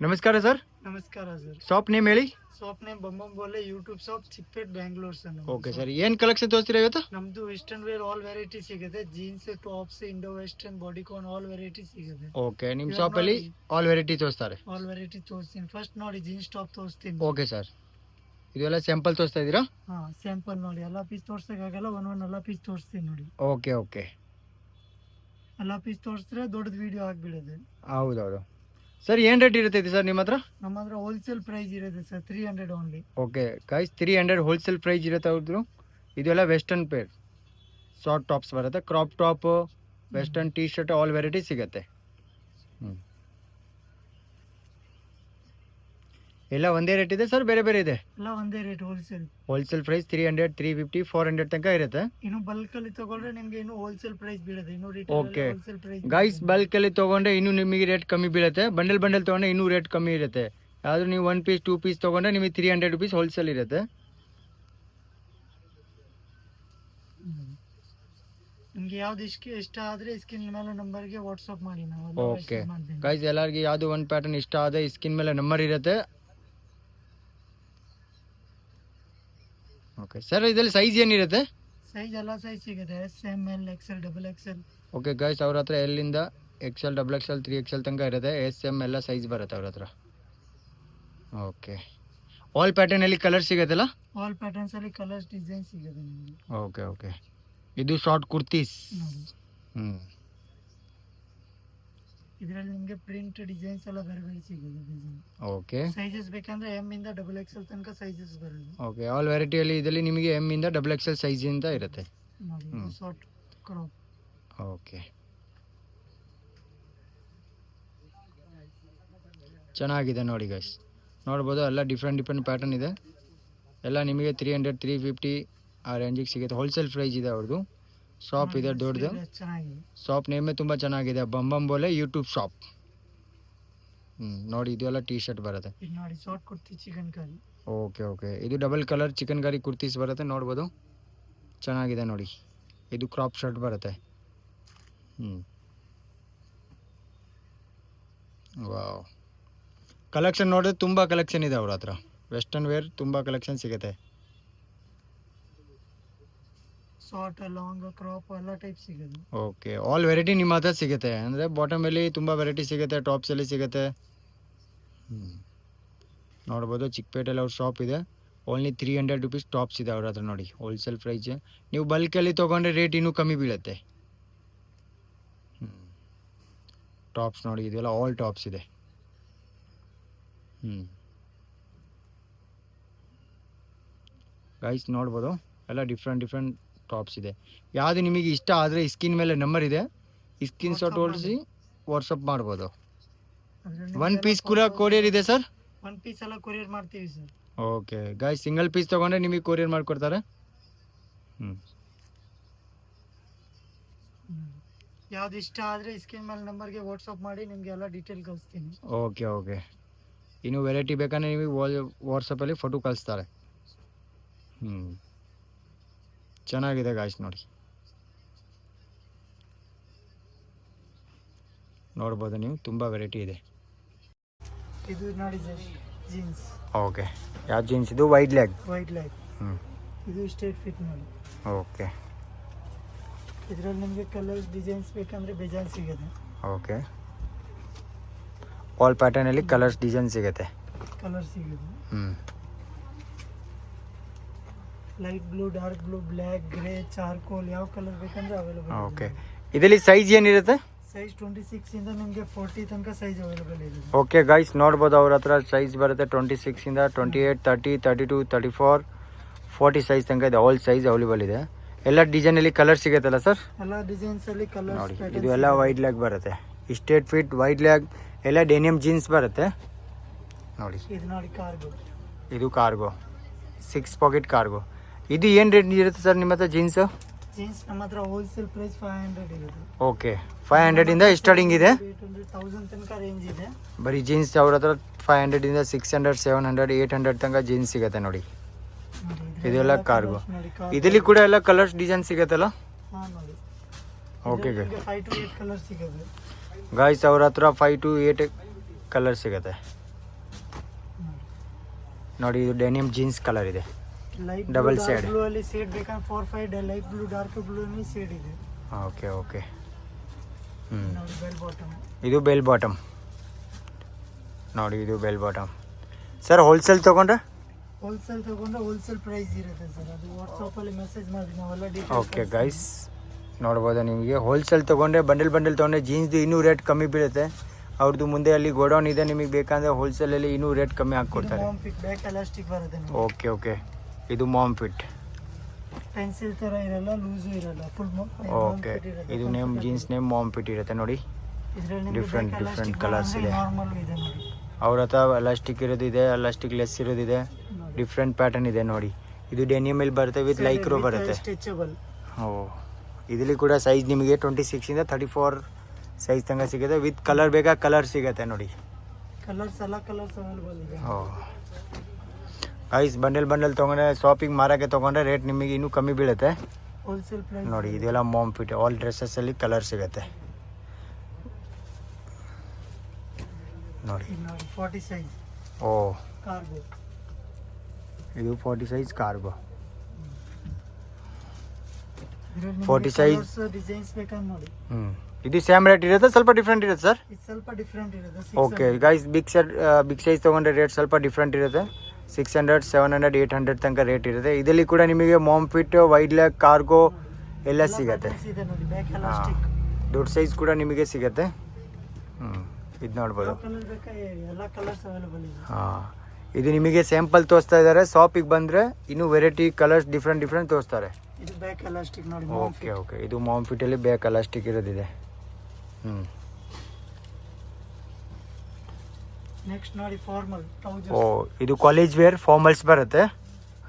ನಮಸ್ಕಾರ ಸರ್. ನಮಸ್ಕಾರ sir. Shop name ಹೇಳಿ. Shop name Bambambole YouTube shop Chickpet Bangalore sir. Okay sir, ಏನು ಕಲೆಕ್ಷನ್ ತೋರಿಸ್ತೀರಾ ಇವತ್ತು? ನಮ್ದು ವೆಸ್ಟರ್ನ್ ವೇರ್ ಆಲ್ ವೆರೈಟಿ ಸಿಗುತ್ತೆ. Jeans, tops, Indo western, bodycon all variety ಸಿಗುತ್ತೆ. ಓಕೆ, ನಿಮ್ಮ ಶಾಪಲ್ಲಿ ಆಲ್ ವೆರೈಟಿ ತೋರಿಸ್ತಾರೆ. ಆಲ್ ವೆರೈಟಿ ತೋರಿಸ್ತೀನಿ. ಫಸ್ಟ್ ನೋಡಿ ಜೀನ್ಸ್ ಟಾಪ್ ತೋರಿಸ್ತೀನಿ. ಓಕೆ ಸರ್, ಇದೆಲ್ಲ ಸ್ಯಾಂಪಲ್ ತೋರಿಸ್ತಾ ಇದ್ದೀರಾ? ಹಾ, ಸ್ಯಾಂಪಲ್ ನೋಡಿ. ಎಲ್ಲ ಪೀಸ್ ತೋರ್ಸಕ್ಕಾಗಲ್ಲ, ಎಲ್ಲ ಪೀಸ್ ತೋರಿಸ್ತೀನಿ ನೋಡಿ. ಓಕೆ ಓಕೆ, ಎಲ್ಲ ಪೀಸ್ ತೋರಿಸಿದ್ರೆ ದೊಡ್ಡದು ವಿಡಿಯೋ ಆಗಿಬಿಡುತ್ತೆ. ಹೌದೌದು ಸರ್. ಏನು ರೇಟ್ ಇರುತ್ತೆ ಸರ್ ನಿಮ್ಮ ಹತ್ರ? ನಮ್ಮ ಹತ್ರ ಹೋಲ್ಸೇಲ್ ಪ್ರೈಸ್ ಇರುತ್ತೆ sir, 300 only. Okay guys, 300 wholesale price ಇರುತ್ತೆ ಅವ್ರದ್ದು. ಇದೆಲ್ಲ ವೆಸ್ಟರ್ನ್ ಪೇರ್ ಶಾರ್ಟ್ ಟಾಪ್ಸ್ ಬರುತ್ತೆ, crop top, western T shirt all variety ಸಿಗುತ್ತೆ. ಎಲ್ಲ ಒಂದೇ ರೇಟ್ ಇದೆ ಸರ್, ಬೇರೆ ಬೇರೆ ಇದೆ? ಎಲ್ಲ ಒಂದೇ ರೇಟ್. ಹೋಲ್ಸೇಲ್ ಪ್ರೈಸ್ 300, 350, 400 ತನಕ ಇರುತ್ತೆ. ಇನ್ನು ಬಲ್ಕ್ ಅಲ್ಲಿ ತಗೊಂಡ್ರೆ ನಿಮ್ಗೆ ಇನ್ನು ಹೋಲ್ಸೇಲ್ ಪ್ರೈಸ್ ಬೀಳುತ್ತೆ. ಇನ್ನು ಓಕೆ ಗೈಸ್, ಬಲ್ಕ್ ಅಲ್ಲಿ ತಗೊಂಡ್ರೆ ಇನ್ನು ನಿಮಗೆ ರೇಟ್ ಕಮ್ಮಿ ಬೀಳುತ್ತೆ. ಬಂಡಲ್ ತಗೊಂಡ್ರೆ ಇನ್ನೂ ರೇಟ್ ಕಮ್ಮಿ ಇರುತ್ತೆ. ಯಾವ್ದು ನೀವು 1 ಪೀಸ್ 2 ಪೀಸ್ ತಗೊಂಡ್ರೆ ನಿಮಗೆ 300 ರುಪೀಸ್ ಹೋಲ್ಸೇಲ್ ಇರುತ್ತೆ. ನಿಮ್ಗೆ ಯಾವ್ದು ಇಷ್ಟ ಆದ್ರೆ ಸ್ಕ್ರೀನ್ ಮೇಲೆ ನಂಬರ್ಗೆ ವಾಟ್ಸ್ಆಪ್ ಮಾಡಿ. ಓಕೆ ಗೈಸ್, ಎಲ್ಲರಿಗೆ ಯಾವ್ದು ಒಂದು ಪ್ಯಾಟರ್ನ್ ಇಷ್ಟ ಆದ್ರೆ ಸ್ಕ್ರೀನ್ ಮೇಲೆ ನಂಬರ್ ಇರುತ್ತೆ. ಓಕೆ ಸರ್, ಇದರಲ್ಲಿ ಸೈಜ್ ಏನಿರುತ್ತೆ? ಸೈಜ್ ಎಲ್ಲ ಸೈಜ್ ಸಿಗುತ್ತೆ. S, M, L, XL, double XL. Okay guys, ಅವ್ರ ಹತ್ರ ಎಲ್ಲಿಂದ XL, XXL, 3XL ತನಕ ಇರುತ್ತೆ. ಎಸ್, ಎಮ್ ಎಲ್ಲ ಸೈಜ್ ಬರುತ್ತೆ ಅವ್ರ ಹತ್ರ. ಓಕೆ, ಆಲ್ ಪ್ಯಾಟರ್ನ್ ಅಲ್ಲಿ ಕಲರ್ ಸಿಗುತ್ತಲ್ಲ? ಆಲ್ ಪ್ಯಾಟರ್ನ್ಸ್ ಅಲ್ಲಿ ಕಲರ್ಸ್ ಡಿಸೈನ್ ಸಿಗುತ್ತೆ ನಿಮಗೆ. ಓಕೆ ಓಕೆ, ಇದು ಶಾರ್ಟ್ ಕುರ್ತೀಸ್. ಇದರಲ್ಲಿ ನಿಮಗೆ ಪ್ರಿಂಟ್ ಡಿಸೈನ್ಸ್ ಎಲ್ಲ ಬೇರೆ ಬೇರೆ ಸಿಗುತ್ತೆ. ಓಕೆ, ಸೈಜಸ್ ಬೇಕಂದ್ರೆ ಎಮ್ ಇಂದ ಡಬಲ್ ಎಕ್ಸೆಲ್ ತನಕ ಸೈಜಸ್ ಬರುತ್ತೆ. ಓಕೆ, ಆಲ್ ವೆರೈಟಿಯಲ್ಲಿ ಇದರಲ್ಲಿ ನಿಮಗೆ ಎಮ್ ಇಂದ ಡಬಲ್ XL ಸೈಜ್ ಇಂದ ಇರುತ್ತೆ. Short crop. ಓಕೆ, ಚೆನ್ನಾಗಿದೆ ನೋಡಿ ಗೈಸ್, ನೋಡ್ಬೋದು. ಎಲ್ಲ ಡಿಫ್ರೆಂಟ್ ಪ್ಯಾಟರ್ನ್ ಇದೆ. ಎಲ್ಲ ನಿಮಗೆ 300, 350 ಆ ರೇಂಜಿಗೆ ಸಿಗುತ್ತೆ. ಹೋಲ್ಸೇಲ್ ಪ್ರೈಸ್ ಇದೆ ಅವ್ರದ್ದು. ಶಾಪ್ ಇದೆ ದೊಡ್ಡದು. ಶಾಪ್ ನೇಮೇ ತುಂಬ ಚೆನ್ನಾಗಿದೆ, ಬಂಬಂಬೋಲೆ ಯೂಟ್ಯೂಬ್ ಶಾಪ್. ನೋಡಿ, ಇದೆಲ್ಲ ಟೀ ಶರ್ಟ್ ಬರುತ್ತೆ. ನೋಡಿ, short kurti chikankari. Okay okay, ಇದು double colour chikankari kurtis ಬರುತ್ತೆ, ನೋಡ್ಬೋದು. ಚೆನ್ನಾಗಿದೆ ನೋಡಿ. ಇದು ಕ್ರಾಪ್ ಶರ್ಟ್ ಬರುತ್ತೆ. ವಾವ್, ಕಲೆಕ್ಷನ್ ನೋಡಿದ್ರೆ ತುಂಬ ಕಲೆಕ್ಷನ್ ಇದೆ ಅವ್ರ ಹತ್ರ. ವೆಸ್ಟರ್ನ್ ವೇರ್ ತುಂಬ ಕಲೆಕ್ಷನ್ ಸಿಗುತ್ತೆ. ಶಾರ್ಟ್, ಲಾಂಗ್, ಕ್ರಾಪ್ ಎಲ್ಲ ಟೈಪ್ ಸಿಗುತ್ತೆ. ಓಕೆ, ಆಲ್ ವೆರೈಟಿ ನಿಮ್ಮ ಹತ್ರ ಸಿಗುತ್ತೆ. ಅಂದರೆ ಬಾಟಮಲ್ಲಿ ತುಂಬ ವೆರೈಟಿ ಸಿಗುತ್ತೆ, ಟಾಪ್ಸಲ್ಲಿ ಸಿಗುತ್ತೆ. ನೋಡ್ಬೋದು, ಚಿಕ್ಕಪೇಟೆಯಲ್ಲಿ ಅವ್ರ ಶಾಪ್ ಇದೆ. ಓನ್ಲಿ 300 ರುಪೀಸ್ ಟಾಪ್ಸ್ ಇದೆ ಅವ್ರ ಹತ್ರ ನೋಡಿ, ಹೋಲ್ಸೇಲ್ ಪ್ರೈಸ್. ನೀವು ಬಲ್ಕಲ್ಲಿ ತೊಗೊಂಡ್ರೆ ರೇಟ್ ಇನ್ನೂ ಕಮ್ಮಿ ಬೀಳುತ್ತೆ. ಟಾಪ್ಸ್ ನೋಡಿ, ಇದೆಲ್ಲ ಆಲ್ ಟಾಪ್ಸ್ ಇದೆ. ಗೈಸ್ ನೋಡ್ಬೋದು, ಎಲ್ಲ ಡಿಫ್ರೆಂಟ್ ಟಾಪ್ಸ್ ಇದೆ. ಯಾವುದು ನಿಮಗೆ ಇಷ್ಟ ಆದರೆ ಸ್ಕ್ರೀನ್ ಮೇಲೆ ನಂಬರ್ ಇದೆ, ಸ್ಕ್ರೀನ್ ಶಾಟ್ ಹೊಡಿಸಿ ವಾಟ್ಸಪ್ ಮಾಡ್ಬೋದು. 1 ಪೀಸ್ ಕೂಡ ಕೊರಿಯರ್ ಇದೆ ಸರ್? 1 ಪೀಸ್ ಎಲ್ಲ ಕೊರಿಯರ್ ಮಾಡ್ತೀವಿ sir. Okay guys, single piece ತೊಗೊಂಡ್ರೆ ನಿಮಗೆ ಕೊರಿಯರ್ ಮಾಡಿಕೊಡ್ತಾರೆ. ಯಾವ್ದು ಇಷ್ಟ ಆದರೆ ಸ್ಕ್ರೀನ್ ಮೇಲೆ ನಂಬರ್ಗೆ ವಾಟ್ಸಪ್ ಮಾಡಿ, ನಿಮಗೆ ಎಲ್ಲ ಡೀಟೇಲ್ ಕಳಿಸ್ತೀನಿ. ಓಕೆ ಓಕೆ, ಇನ್ನು ವೆರೈಟಿ ಬೇಕಂದ್ರೆ ನಿಮಗೆ ವಾಟ್ಸಪ್ಪಲ್ಲಿ ಫೋಟೋ ಕಳಿಸ್ತಾರೆ. ಚೆನ್ನಾಗಿದೆ ಗಾಯ್ಸ್ ನೋಡಿ, ನೋಡ್ಬೋದು ನೀವು, ತುಂಬ ವೆರೈಟಿ ಇದೆ. ಇದು ನೋಡಿ ಜೀನ್ಸ್. ಓಕೆ, ಯಾವ ಜೀನ್ಸ್ ಇದು? Wide leg. ಇದು ಸ್ಟ್ರೇಟ್ ಫಿಟ್ ನೋಡಿ. ಓಕೆ, ಇದರಲ್ಲಿ ನಿಮಗೆ ಕಲರ್ಸ್ ಡಿಸೈನ್ಸ್ ಬೇಕಂದ್ರೆ ಬೇಜಾನ್ ಸಿಗುತ್ತೆ. ಓಕೆ, ಆಲ್ ಪ್ಯಾಟರ್ನಲ್ಲಿ ಕಲರ್ಸ್ ಡಿಸೈನ್ ಸಿಗುತ್ತೆ. Light blue, dark blue, black, grey, charcoal, ಯಾವ ಕಲರ್ ಬೇಕಂದ್ರೆ ಅವೈಲೇಬಲ್. ಓಕೆ, ಇದರಲ್ಲಿ ಸೈಜ್ ಏನಿರುತ್ತೆ? ಸೈಜ್ 26 ಇಂದ ನಿಮಗೆ 40 ತನಕ ಸೈಜ್ ಅವೈಲೇಬಲ್ ಇದೆ. ಓಕೆ ಗೈಸ್, ನೋಡ್ಬೋದು ಅವ್ರ ಹತ್ರ ಸೈಜ್ ಬರುತ್ತೆ 26 ಇಂದ 28, 30, 32, 34, 40 ಸೈಜ್ ತನಕ ಇದೆ. ಆಲ್ ಸೈಜ್ ಅವೈಲೇಬಲ್ ಇದೆ. ಎಲ್ಲ ಡಿಸೈನಲ್ಲಿ ಕಲರ್ ಸಿಗುತ್ತಲ್ಲ ಸರ್? ಎಲ್ಲ ಡಿಸೈನ್ಸ್ ಅಲ್ಲಿ ಕಲರ್ ನೋಡಿ, ಇದು ಎಲ್ಲ ವೈಡ್ ಲೆಗ್ ಬರುತ್ತೆ, ಸ್ಟ್ರೇಟ್ ಫಿಟ್ ವೈಡ್ ಲೆಗ್, ಎಲ್ಲ ಡೆನಿಯಮ್ ಜೀನ್ಸ್ ಬರುತ್ತೆ ನೋಡಿ. ಇದು ನೋಡಿ ಕಾರ್ಗೋ. ಇದು ಕಾರ್ಗೋ, 6 ಪಾಕೆಟ್ ಕಾರ್ಗೋ. ಇದು ಏನು ರೇಟ್ ಇರುತ್ತೆ ಸರ್ ನಿಮ್ಮ ಹತ್ರ ಜೀನ್ಸ್? ಜೀನ್ಸ್ ನಮ್ಮ ಹತ್ರ ಹೋಲ್ಸೇಲ್ ಪ್ರೈಸ್ 500 ಇರುತ್ತೆ. ಓಕೆ, 500 ಇಂದ ಸ್ಟಾರ್ಟಿಂಗ್ ಇದೆ. 1000 ತನಕ ರೇಂಜ್ ಇದೆ. ಬರೀ ಜೀನ್ಸ್ ಅವ್ರ ಹತ್ರ 500 ಇಂದ 600, 700, 800 ತನಕ ಜೀನ್ಸ್ ಸಿಗುತ್ತೆ ನೋಡಿ. ಇದೆಲ್ಲ ಕಾರ್ಗೋ. ಇದರಲ್ಲಿ ಕೂಡ ಎಲ್ಲ ಕಲರ್ಸ್ ಡಿಸೈನ್ ಸಿಗುತ್ತಲ್ಲ? ಓಕೆ 5 to 8 ಕಲರ್ ಸಿಗುತ್ತೆ ಗಾಯ್ಸ್, ಅವ್ರ ಹತ್ರ 5 to 8 ಕಲರ್ ಸಿಗುತ್ತೆ. ನೋಡಿ ಇದು ಡೆನಿಮ್ ಜೀನ್ಸ್ ಕಲರ್ ಇದೆ. Light Double blue shade. Blue ಅಲ್ಲಿ ಶೇಡ್ ಬೇಕಂದ್ರೆ 4-5 ಲೈಟ್ ಬ್ಲೂ ಡಾರ್ಕ್ ಬ್ಲೂ ಅಲ್ಲಿ ಶೇಡ್ ಇದೆ ಓಕೆ ಓಕೆ. ನೋಡಿ ಬೆಲ್ ಬಾಟಮ್. ಇದು ಬೆಲ್ ಬಾಟಮ್ ನೋಡಿ, ಇದು ಬೆಲ್ ಬಾಟಮ್. ಸರ್ ಹೋಲ್ಸೇಲ್ ತೊಗೊಂಡ್ರೆ ಹೋಲ್ಸೇಲ್ ತಗೊಂಡ್ರೆ ಹೋಲ್ಸೇಲ್ ಪ್ರೈಸ್ ಇರುತ್ತೆ ಸರ್. ಅದು ವಾಟ್ಸಪ್ ಅಲ್ಲಿ ಮೆಸೇಜ್ ಮಾಡಿ ನಾವೆಲ್ಲ ಓಕೆ ಡೀಟೇಲ್ಸ್. ಗೈಸ್ ನೋಡ್ಬೋದು ನಿಮಗೆ. ಹೋಲ್ಸೇಲ್ ತೊಗೊಂಡ್ರೆ ಬಂಡಲ್ ತೊಗೊಂಡ್ರೆ ಜೀನ್ಸ್ದು ಇನ್ನೂ ರೇಟ್ ಕಮ್ಮಿ ಬೀಳುತ್ತೆ. ಅವ್ರದ್ದು ಮುಂದೆ ಅಲ್ಲಿ ಗೋಡೌನ್ ಇದೆ, ನಿಮಗೆ ಬೇಕಂದರೆ ಹೋಲ್ಸೇಲಲ್ಲಿ ಇನ್ನೂ ರೇಟ್ ಕಮ್ಮಿ ಹಾಕ್ಕೊಡ್ತಾರೆ. ಮಾಮ್ ಫಿಟ್ ಬ್ಯಾಕ್ ಎಲಾಸ್ಟಿಕ್ ಬರುತ್ತೆ ನೋಡಿ. Okay okay. ಇದು ಮಾಮ್ ಫಿಟ್. ಪೆನ್ಸಿಲ್ ತರ ಇರಲ್ಲ, ಲೂಸು ಇರಲ್ಲ, ಫುಲ್ ಓಕೆ. ಇದು name jeans name mom fit ಇರುತ್ತೆ ನೋಡಿ. ಡಿಫ್ರೆಂಟ್ ಕಲರ್ಸ್ ಇದೆ. ನಾರ್ಮಲ್ ಇದೆ ನೋಡಿ. ಅವ್ರ ಹತ್ರ ಎಲಾಸ್ಟಿಕ್ ಇರೋದಿದೆ, ಎಲಾಸ್ಟಿಕ್ ಲೆಸ್ ಇರೋದಿದೆ, ಡಿಫ್ರೆಂಟ್ ಪ್ಯಾಟರ್ನ್ ಇದೆ ನೋಡಿ. ಇದು ಡೆನಿಮಲ್ಲಿ ಬರುತ್ತೆ ವಿತ್ ಲೈಕ್ರೋ ಬರುತ್ತೆ. ಸ್ಟ್ರೆಚಬಲ್. ಓ ಇದರಲ್ಲಿ ಕೂಡ ಸೈಜ್ ನಿಮಗೆ 26 ಇಂದ 34 ಸೈಜ್ ತನಕ ಸಿಗುತ್ತೆ. ವಿತ್ ಕಲರ್ ಬೇಕಾ ಕಲರ್ ಸಿಗುತ್ತೆ ನೋಡಿ. ಕಲರ್ಸ್ ಎಲ್ಲ ಕಲರ್ಸ್ ಅವೈಲೇಬಲ್ ಇದೆ. ಓ ಗೈಸ್ ಬಂಡಲ್ ತೊಗೊಂಡ್ರೆ ಶಾಪಿಂಗ್ ಮಾರೋಕ್ಕೆ ತೊಗೊಂಡ್ರೆ ರೇಟ್ ನಿಮಗೆ ಇನ್ನೂ ಕಮ್ಮಿ ಬೀಳುತ್ತೆ ಹೋಲ್ಸೇಲ್ ಪ್ರೈಸ್ ನೋಡಿ. ಇದೆಲ್ಲ ಮಾಮ್ ಫಿಟ್. ಆಲ್ ಡ್ರೆಸ್ಸಲ್ಲಿ ಕಲರ್ ಸಿಗುತ್ತೆ ನೋಡಿ. ನೋಡಿ 40 ಸೈಜ್. ಓ ಕಾರ್ಗೋ. ಇದು 40 size cargo. 40 40 size. Size designs ಬೇಕಂದ್ರೆ ನೋಡಿ. ಇದು ಸೇಮ್ ರೇಟ್ ಇರುತ್ತೆ, ಸ್ವಲ್ಪ ಡಿಫ್ರೆಂಟ್ ಇರುತ್ತೆ ಸರ್. ಇದು ಸ್ವಲ್ಪ ಡಿಫ್ರೆಂಟ್ ಇರುತ್ತೆ. ಓಕೆ ಗೈಸ್, ಬಿಗ್ ಸೈಜ್ ತೊಗೊಂಡ್ರೆ ರೇಟ್ ಸ್ವಲ್ಪ ಡಿಫ್ರೆಂಟ್ ಇರುತ್ತೆ. 600, 700, 800 ತನಕ ರೇಟ್ ಇರುತ್ತೆ. ಇದರಲ್ಲಿ ಕೂಡ ನಿಮಗೆ mom fit, wide leg, cargo ಎಲ್ಲ ಸಿಗುತ್ತೆ. ಇದೆ ನೋಡಿ. Back elastic. ದೊಡ್ಡ ಸೈಜ್ ಕೂಡ ನಿಮಗೆ ಸಿಗುತ್ತೆ. ಇದು ನೋಡ್ಬೋದು. ಕಲರ್ ಬೇಕಾ ಎಲ್ಲ ಕಲರ್ಸ್ ಅವೈಲೇಬಲ್ ಇದೆ. ಹಾಂ, ಇದು ನಿಮಗೆ ಸ್ಯಾಂಪಲ್ ತೋರಿಸ್ತಾ ಇದ್ದಾರೆ. ಶಾಪಿಗೆ ಬಂದರೆ ಇನ್ನೂ ವೆರೈಟಿ ಕಲರ್ಸ್ ಡಿಫ್ರೆಂಟ್ ತೋರಿಸ್ತಾರೆ. ಇದು ಬ್ಯಾಕ್ ಎಲಾಸ್ಟಿಕ್ ನೋಡಿ. Okay okay. ಇದು ಮಾಮ್ ಫಿಟ್ಟಲ್ಲಿ ಬ್ಯಾಕ್ ಎಲಾಸ್ಟಿಕ್ ಇರೋದಿದೆ. ನೆಕ್ಸ್ಟ್ ನೋಡಿ ಫಾರ್ಮಲ್ ಟ್ರೌಸರ್ಸ್. ಓ ಇದು ಕಾಲೇಜ್ ವೇರ್ ಫಾರ್ಮಲ್ಸ್ ಬರುತ್ತೆ.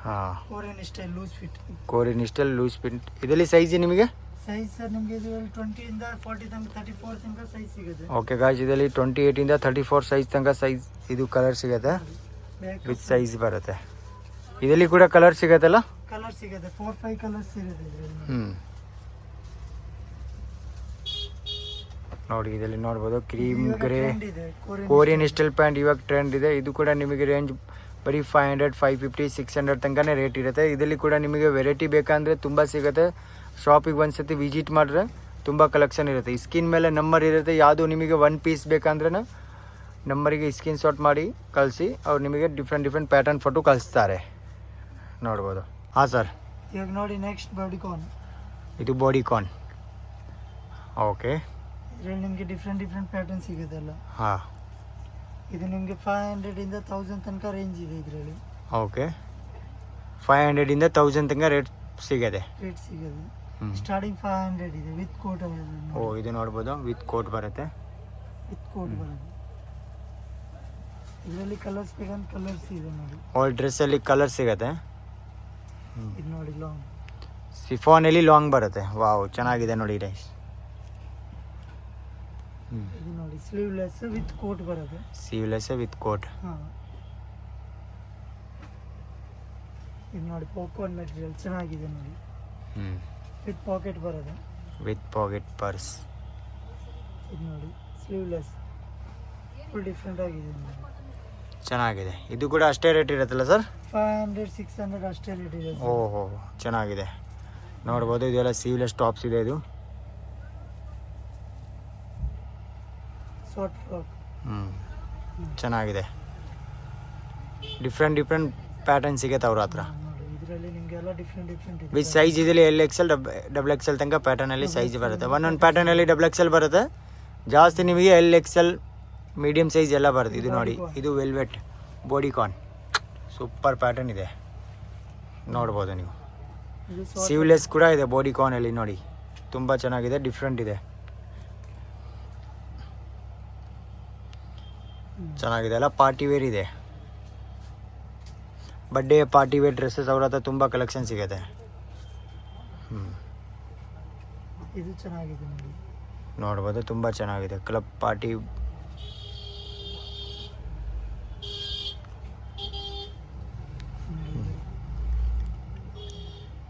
ಹಾಂ, Korean style loose fit. Korean style loose fit. ಇದರಲ್ಲಿ ಸೈಜ್ ನಿಮಗೆ ಸೈಜ್ ಸರ್ ನಿಮಗೆ ಇದು 20 ಇಂದ 40 ತನಕ 34 ತನಕ ಸೈಜ್ ಸಿಗುತ್ತೆ. ಓಕೆ ಗಾಯ್ಸ್, ಇದರಲ್ಲಿ 28 ಇಂದ 34 ಸೈಜ್ ತನಕ ಸೈಜ್ ಇದು ಕಲರ್ ಸಿಗುತ್ತೆ. ಬ್ಯಾಕ್ ವಿತ್ ಸೈಜ್ ಬರುತ್ತೆ. ಇದರಲ್ಲಿ ಕೂಡ ಕಲರ್ ಸಿಗುತ್ತಲ್ಲ. ಕಲರ್ ಸಿಗುತ್ತೆ. 4-5 ಕಲರ್ಸ್ ಸಿಗುತ್ತೆ ಇದರಲ್ಲಿ. ನೋಡಿ ಇದರಲ್ಲಿ ನೋಡ್ಬೋದು. ಕ್ರೀಮ್ ಗ್ರೇ ಟ್ರೆಂಡ್ ಇದೆ ಕೋರಿಯನ್ ಸ್ಟೈಲ್ ಪ್ಯಾಂಟ್ ಇವಾಗ ಟ್ರೆಂಡ್ ಇದೆ. ಇದು ಕೂಡ ನಿಮಗೆ ರೇಂಜ್ ಬರೀ 500, 550, 600 ತನಕನೇ ರೇಟ್ ಇರುತ್ತೆ. ಇದರಲ್ಲಿ ಕೂಡ ನಿಮಗೆ ವೆರೈಟಿ ಬೇಕಂದರೆ ತುಂಬ ಸಿಗುತ್ತೆ. ಶಾಪಿಗೆ ಒಂದ್ಸತಿ ವಿಸಿಟ್ ಮಾಡಿದ್ರೆ ತುಂಬ ಕಲೆಕ್ಷನ್ ಇರುತ್ತೆ. ಈ ಸ್ಕಿನ್ ಮೇಲೆ ನಂಬರ್ ಇರುತ್ತೆ. ಯಾವುದು ನಿಮಗೆ 1 ಪೀಸ್ ಬೇಕಂದ್ರೆ ನಂಬರಿಗೆ ಸ್ಕ್ರೀನ್ ಶಾಟ್ ಮಾಡಿ ಕಳಿಸಿ, ಅವ್ರು ನಿಮಗೆ ಡಿಫ್ರೆಂಟ್ ಪ್ಯಾಟರ್ನ್ ಫೋಟೋ ಕಳಿಸ್ತಾರೆ. ನೋಡ್ಬೋದು. ಹಾಂ ಸರ್. ಇವಾಗ ನೋಡಿ ನೆಕ್ಸ್ಟ್ ಬಾಡಿಕಾನ್. ಇದು ಬಾಡಿಕಾನ್. ಓಕೆ. ಇದರಲ್ಲಿ ನಿಮಗೆ ಡಿಫ್ರೆಂಟ್ ಪ್ಯಾಟರ್ನ್ ಸಿಗುತ್ತೆ ಎಲ್ಲ. ಹಾಂ, ಇದು ನಿಮಗೆ 500 ಇಂದ 1000 ತನಕ ರೇಂಜ್ ಇದೆ. ಇದರಲ್ಲಿ ಓಕೆ. 500 ಇಂದ 1000 ತನಕ ರೇಟ್ ಸಿಗುತ್ತೆ. ಸ್ಟಾರ್ಟಿಂಗ್ 500 ಇದೆ ವಿತ್ ಕೋಟ್. ಓ ಇದು ನೋಡ್ಬೋದು, ವಿತ್ ಕೋಟ್ ಬರುತ್ತೆ. ವಿತ್ ಕೋಟ್ ಬರುತ್ತೆ. ಇದರಲ್ಲಿ ಕಲರ್ಸ್ ಬೇಕಂತ ಕಲರ್ಸ್ ಇದೆ ನೋಡಿ. ಆಲ್ ಡ್ರೆಸ್ಸಲ್ಲಿ ಕಲರ್ ಸಿಗುತ್ತೆ. ಇದು ನೋಡಿ ಲಾಂಗ್ ಸಿಫಾನಲ್ಲಿ ಲಾಂಗ್ ಬರುತ್ತೆ. ವಾವ್, ಚೆನ್ನಾಗಿದೆ ನೋಡಿ ರೈಸ್. ಇದು ನೋಡಿ ಸ್ಲೀವ್ಲೆಸ್ ವಿತ್ ಕೋಟ್ ಬರುತ್ತೆ. Sleeveless with coat. ಹಾಂ, ಇದು ನೋಡಿ ಪಾಪ್ಕಾರ್ನ್ ಮೆಟೀರಿಯಲ್ ಚೆನ್ನಾಗಿದೆ ನೋಡಿ. ವಿತ್ ಪಾಕೆಟ್ ಬರುತ್ತೆ. With pocket purse. ಇದು ನೋಡಿ ಸ್ಲೀವ್ಲೆಸ್ ಫುಲ್ ಡಿಫ್ರೆಂಟ್ ಆಗಿದೆ ನೋಡಿ. ಚೆನ್ನಾಗಿದೆ. ಇದು ಕೂಡ ಅಷ್ಟೇ ರೇಟ್ ಇರುತ್ತಲ್ಲ ಸರ್. 500, 600 ಅಷ್ಟೇ ರೇಟ್ ಇದೆ. ಓಹೋ, ಚೆನ್ನಾಗಿದೆ. ನೋಡ್ಬೋದು ಇದೆಲ್ಲ ಸ್ಲೀವ್ಲೆಸ್ ಟಾಪ್ಸ್ ಇದೆ. ಇದು ಶಾರ್ಟ್ ಫ್ರಾಕ್. ಚೆನ್ನಾಗಿದೆ. ಡಿಫ್ರೆಂಟ್ ಪ್ಯಾಟರ್ನ್ ಸಿಗುತ್ತೆ ಅವ್ರ ಹತ್ರ. ನೋಡಿ ಇದರಲ್ಲಿ ನಿಮಗೆ ಎಲ್ಲ ಡಿಫ್ರೆಂಟ್ ಇದೆ. ವಿತ್ ಸೈಜ್ ಇದರಲ್ಲಿ LXL, XXL ತನಕ ಪ್ಯಾಟರ್ನಲ್ಲಿ ಸೈಜ್ ಬರುತ್ತೆ. ಒಂದೊಂದು ಪ್ಯಾಟರ್ನಲ್ಲಿ XXL ಬರುತ್ತೆ. ಜಾಸ್ತಿ ನಿಮಗೆ LXL, ಮೀಡಿಯಮ್ ಸೈಜ್ ಎಲ್ಲ ಬರುತ್ತೆ. ಇದು ನೋಡಿ, ಇದು ವೆಲ್ವೆಟ್ ಬಾಡಿಕಾನ್. ಸೂಪರ್ ಪ್ಯಾಟರ್ನ್ ಇದೆ, ನೋಡ್ಬೋದು ನೀವು. ಸ್ಲೀವ್ಲೆಸ್ ಕೂಡ ಇದೆ ಬಾಡಿಕಾನಲ್ಲಿ ನೋಡಿ. ತುಂಬ ಚೆನ್ನಾಗಿದೆ, ಡಿಫ್ರೆಂಟ್ ಇದೆ, ಚೆನ್ನಾಗಿದೆ. ಎಲ್ಲ ಪಾರ್ಟಿ ವೇರ್ ಇದೆ. ಬರ್ಡೇ ಪಾರ್ಟಿ ವೇರ್ ಡ್ರೆಸ್ಸಸ್ ಅವ್ರ ಹತ್ರ ತುಂಬ ಕಲೆಕ್ಷನ್ ಸಿಗುತ್ತೆ. ಇದು ಚೆನ್ನಾಗಿದೆ ನೋಡಿ. ನೋಡ್ಬೋದು, ತುಂಬ ಚೆನ್ನಾಗಿದೆ. ಕ್ಲಬ್ ಪಾರ್ಟಿ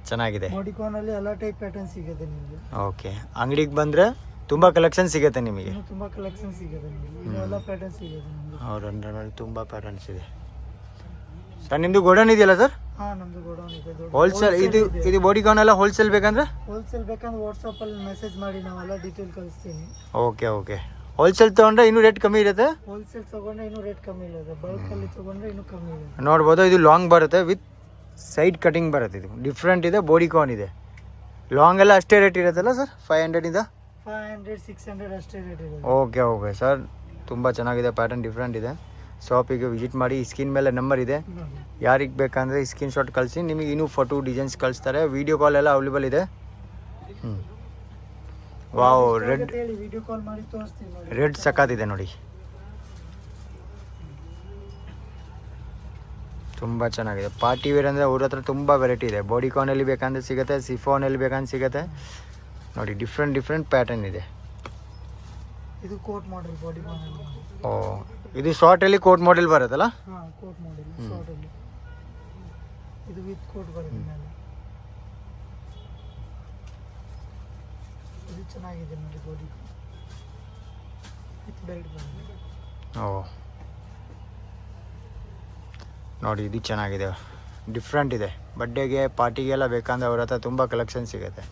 ಚೆನ್ನಾಗಿದೆ. ಬಾಡಿಕಾನ್ ಅಲ್ಲಿ ಎಲ್ಲ ಟೈಪ್ ಪ್ಯಾಟರ್ನ್ ಸಿಗುತ್ತೆ ನಿಮಗೆ. ಓಕೆ, ಅಂಗಡಿಗೆ ಬಂದರೆ ತುಂಬ ಕಲೆಕ್ಷನ್ ಸಿಗುತ್ತೆ ನಿಮಗೆ. ತುಂಬ ಕಲೆಕ್ಷನ್ ಸಿಗುತ್ತೆ ನಿಮಗೆ. ಎಲ್ಲ ಪ್ಯಾಟರ್ನ್ ಸಿಗುತ್ತೆ ನಿಮಗೆ. ಅವ್ರ ಅಂಡರ್ನಲ್ಲಿ ತುಂಬ ಪ್ಯಾಟರ್ನ್ಸ್ ಇದೆ. ಸರ್ ನಿಮ್ಮದು ಗೋಡನ್ ಇದೆಯಲ್ಲ ಸರ್? ಹಾಂ ನಮ್ಮದು ಗೋಡೌನ್ ಇದೆ ದೊಡ್ಡ. ಹೋಲ್ಸೇಲ್ ಇದು ಬಾಡಿಕಾನ್ ಎಲ್ಲ ಹೋಲ್ಸೇಲ್ ಬೇಕಂದ್ರೆ? ಹೋಲ್ಸೇಲ್ ಬೇಕಂದ್ರೆ ವಾಟ್ಸಪ್ಪಲ್ಲಿ ಮೆಸೇಜ್ ಮಾಡಿ ನಾವೆಲ್ಲ ಡೀಟೇಲ್ ಕಳಿಸ್ತೀನಿ. ಓಕೆ ಹೋಲ್ಸೇಲ್ ತೊಗೊಂಡ್ರೆ ಇನ್ನೂ ರೇಟ್ ಕಮ್ಮಿ ಇರುತ್ತೆ? ಹೋಲ್ಸೇಲ್ ತೊಗೊಂಡ್ರೆ ಇನ್ನೂ ರೇಟ್ ಕಮ್ಮಿ ಇರುತ್ತೆ, ಬಲ್ಕಲ್ಲಿ ತೊಗೊಂಡ್ರೆ ಇನ್ನೂ ಕಮ್ಮಿ ಇದೆ. ನೋಡ್ಬೋದು ಇದು ಲಾಂಗ್ ಬರುತ್ತೆ ವಿತ್ ಸೈಡ್ ಕಟಿಂಗ್ ಬರುತ್ತೆ. ಇದು ಡಿಫ್ರೆಂಟ್ ಇದೆ, ಬಾಡಿಕಾನ್ ಇದೆ. ಲಾಂಗ್ ಎಲ್ಲ ಅಷ್ಟೇ ರೇಟ್ ಇರುತ್ತಲ್ಲ ಸರ್? 500 ಇಂದ 500 600 ಅಷ್ಟೇ ರೇಟ್ ಇದೆ. ಓಕೆ ಸರ್, ತುಂಬ ಚೆನ್ನಾಗಿದೆ, ಪ್ಯಾಟರ್ನ್ ಡಿಫ್ರೆಂಟ್ ಇದೆ. ಶಾಪಿಗೆ ವಿಸಿಟ್ ಮಾಡಿ. ಈ ಸ್ಕ್ರೀನ್ ಮೇಲೆ ನಂಬರ್ ಇದೆ, ಯಾರಿಗೆ ಬೇಕಂದರೆ ಈ ಸ್ಕ್ರೀನ್ ಶಾಟ್ ಕಳಿಸಿ, ನಿಮಗೆ ಇನ್ನೂ ಫೋಟೋ ಡಿಸೈನ್ಸ್ ಕಳಿಸ್ತಾರೆ. ವೀಡಿಯೋ ಕಾಲ್ ಎಲ್ಲ ಅವೈಲೇಬಲ್ ಇದೆ. ವಾವ್, ವಿಡಿಯೋ ಕಾಲ್ ಮಾಡಿ ತೋರಿಸ್ತೀನಿ ನೋಡಿ. ರೆಡ್ ಸಖತ್ತಿದೆ ನೋಡಿ, ತುಂಬ ಚೆನ್ನಾಗಿದೆ. ಪಾರ್ಟಿ ವೇರ್ ಅಂದರೆ ಅವ್ರ ಹತ್ರ ತುಂಬ ವೆರೈಟಿ ಇದೆ. ಬಾಡಿಕಾನಲ್ಲಿ ಬೇಕಂದ್ರೆ ಸಿಗುತ್ತೆ, ಸಿಫಾನಲ್ಲಿ ಬೇಕಂದ್ರೆ ಸಿಗುತ್ತೆ ನೋಡಿ. ಡಿಫ್ರೆಂಟ್ ಪ್ಯಾಟರ್ನ್ ಇದೆ. ಇದು ಕೋಟ್ ಮಾಡೆಲ್ ಬಾಡಿಕಾನ್. ಓ, ಇದು ಶಾರ್ಟಲ್ಲಿ ಕೋಟ್ ಮಾಡೆಲ್ ಬರುತ್ತಲ್ಲ? ಹಾಂ, ಕೋಟ್ ಮಾಡೆಲ್ ಶಾರ್ಟಲ್ಲಿ. ಇದು ವಿತ್ ಕೋಟ್ ಬರುತ್ತೆ ಮೇಲೆ. ಇದು ಚೆನ್ನಾಗಿದೆ ನೋಡಿ ಬಾಡಿಕಾನ್ ವಿತ್ ಬೆಲ್ಟ್ ಬರುತ್ತೆ. ಓ ನೋಡಿ, ಇದು ಚೆನ್ನಾಗಿದೆ, ಡಿಫ್ರೆಂಟ್ ಇದೆ. ಬರ್ಡೇಗೆ ಪಾರ್ಟಿಗೆಲ್ಲ ಬೇಕಂದ್ರೆ ಅವ್ರ ಹತ್ರ ತುಂಬ ಕಲೆಕ್ಷನ್ ಸಿಗುತ್ತೆ.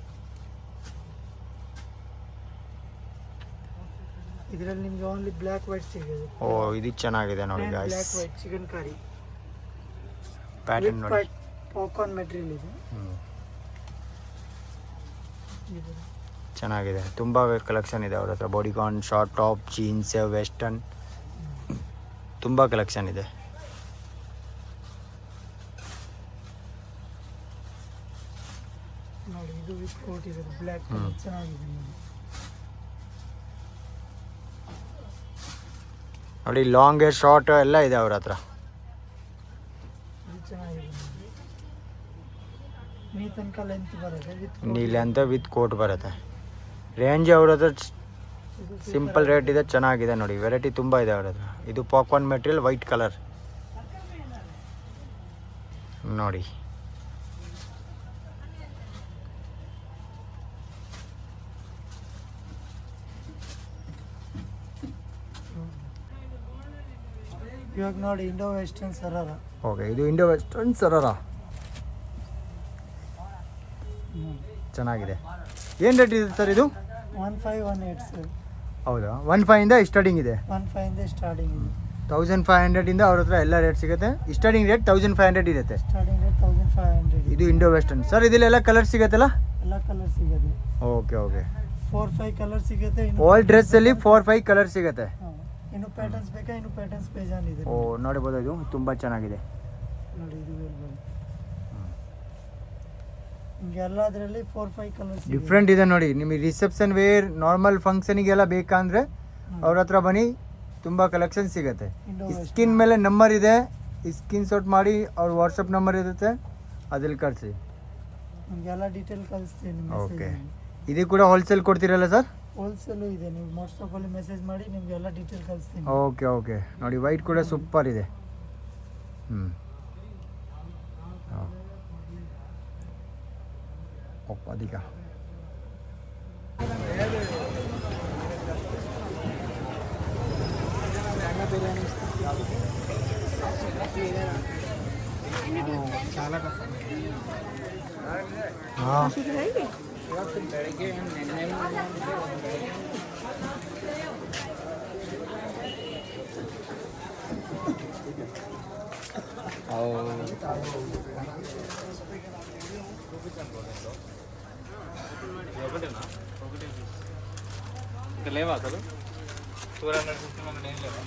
ಇದರಲ್ಲಿ ನಿಮಗೆ ಓನ್ಲಿ ಬ್ಲ್ಯಾಕ್ ವೈಟ್ ಸಿಗುತ್ತೆ. ಓ, ಇದು ಚೆನ್ನಾಗಿದೆ ನೋಡಿ guys. Black white chicken curry pattern ನೋಡಿ. ಪಾಪ್ಕಾರ್ನ್ ಮೆಟೀರಿಯಲ್ ಇದೆ. ಚೆನ್ನಾಗಿದೆ, ತುಂಬ ಕಲೆಕ್ಷನ್ ಇದೆ ಅವ್ರ ಹತ್ರ. ಬಾಡಿಕಾನ್, ಶಾರ್ಟ್ ಟಾಪ್, ಜೀನ್ಸ್, ವೆಸ್ಟರ್ನ್, ತುಂಬ ಕಲೆಕ್ಷನ್ ಇದೆ. ನೋಡಿ, ಇದು ವಿತ್ ಕೋಟ್ ಇದೆ, ಬ್ಲ್ಯಾಕ್ ಚೆನ್ನಾಗಿದೆ ನೋಡಿ. ಲಾಂಗ್ ಶಾರ್ಟ್ ಎಲ್ಲ ಇದೆ ಅವ್ರ ಹತ್ರ. ಇದು ಚೆನ್ನಾಗಿದೆ. ನೀ ತನಕ ಲೆಂತ್ ಬರುತ್ತೆ ನೀ ಲೆಂತ್ ವಿತ್ ಕೋಟ್ ಬರುತ್ತೆ. ರೇಂಜ್ ಅವ್ರ ಹತ್ರ ಸಿಂಪಲ್ ರೇಟ್ ಇದೆ, ಚೆನ್ನಾಗಿದೆ ನೋಡಿ. ವೆರೈಟಿ ತುಂಬ ಇದೆ ಅವ್ರ ಹತ್ರ. ಇದು ಪಾಪ್ಕಾರ್ನ್ ಮೆಟೀರಿಯಲ್, ವೈಟ್ ಕಲರ್ ನೋಡಿ. ಇವಾಗ ನೋಡಿ, ಇಂಡೋ ವೆಸ್ಟರ್ನ್ ಸರಾರ. ಓಕೆ, ಇದು ಇಂಡೋ ವೆಸ್ಟರ್ನ್ ಸರಾರ ಚೆನ್ನಾಗಿದೆ. ಏನು ರೇಟ್ ಇದೆ ಸರ್ ಇದು? 1518 ಸರ್. ಹೌದಾ? 15 ಇಂದ ಸ್ಟಾರ್ಟಿಂಗ್ ಇದೆ? 15 ಇಂದ ಸ್ಟಾರ್ಟಿಂಗ್ ಇದೆ. 1500 ಇಂದ ಅವ್ರ ಹತ್ರ ಎಲ್ಲ ರೇಟ್ ಸಿಗುತ್ತೆ. ಸ್ಟಾರ್ಟಿಂಗ್ ರೇಟ್ 1500 ಇರುತ್ತೆ. Starting rate 1500. ಇದು ಇಂಡೋ ವೆಸ್ಟರ್ನ್ ಸರ್. ಇದೆಲ್ಲ ಕಲರ್ ಸಿಗುತ್ತಲ್ಲ? ಎಲ್ಲ ಕಲರ್ ಸಿಗುತ್ತೆ. ಓಕೆ 4-5 ಕಲರ್ ಸಿಗುತ್ತೆ. ಆಲ್ ಡ್ರೆಸ್ಸಲ್ಲಿ 4-5 ಕಲರ್ ಸಿಗುತ್ತೆ. ಇನ್ನು ಪ್ಯಾಟರ್ನ್ಸ್ ಬೇಕಾ? ಇನ್ನು ಪ್ಯಾಟರ್ನ್ಸ್ ಬೇಜಾನ್ ಇದೆ. ಓ, ನೋಡ್ಬೋದು, ಇದು ತುಂಬ ಚೆನ್ನಾಗಿದೆ ನೋಡಿ. ಇದು ನಿಮಗೆ ಎಲ್ಲದರಲ್ಲಿ 4-5 ಕಲರ್ಸ್ ಡಿಫ್ರೆಂಟ್ ಇದೆ ನೋಡಿ. ನಿಮಗೆ ರಿಸೆಪ್ಷನ್ ವೇರ್, ನಾರ್ಮಲ್ ಫಂಕ್ಷನಿಗೆಲ್ಲ ಬೇಕಂದ್ರೆ ಅವ್ರ ಹತ್ರ ಬನ್ನಿ, ತುಂಬ ಕಲೆಕ್ಷನ್ ಸಿಗುತ್ತೆ. ಸ್ಕಿನ್ ಮೇಲೆ ನಂಬರ್ ಇದೆ, ಈ ಸ್ಕಿನ್ ಶಾಟ್ ಮಾಡಿ ಅವ್ರ ವಾಟ್ಸಪ್ ನಂಬರ್ ಇರುತ್ತೆ, ಅದ್ರಲ್ಲಿ ಕಳಿಸಿ. ನಿಮಗೆಲ್ಲ ಡೀಟೇಲ್ ಕಳಿಸ್ತೀನಿ. ಓಕೆ, ಇದು ಕೂಡ ಹೋಲ್ಸೇಲ್ ಕೊಡ್ತೀರಲ್ಲ ಸರ್? ಹೋಲ್ಸೇಲು ಇದೆ, ನೀವು ವಾಟ್ಸಪ್ಪಲ್ಲಿ ಮೆಸೇಜ್ ಮಾಡಿ ನಿಮಗೆಲ್ಲ ಡೀಟೇಲ್ ಕಳಿಸ್ತೀನಿ. ಓಕೆ ನೋಡಿ, ವೈಟ್ ಕೂಡ ಸೂಪರ್ ಇದೆ. ಅಧಿಕ లేవా అసలు 250 మంది ఏం లేవా?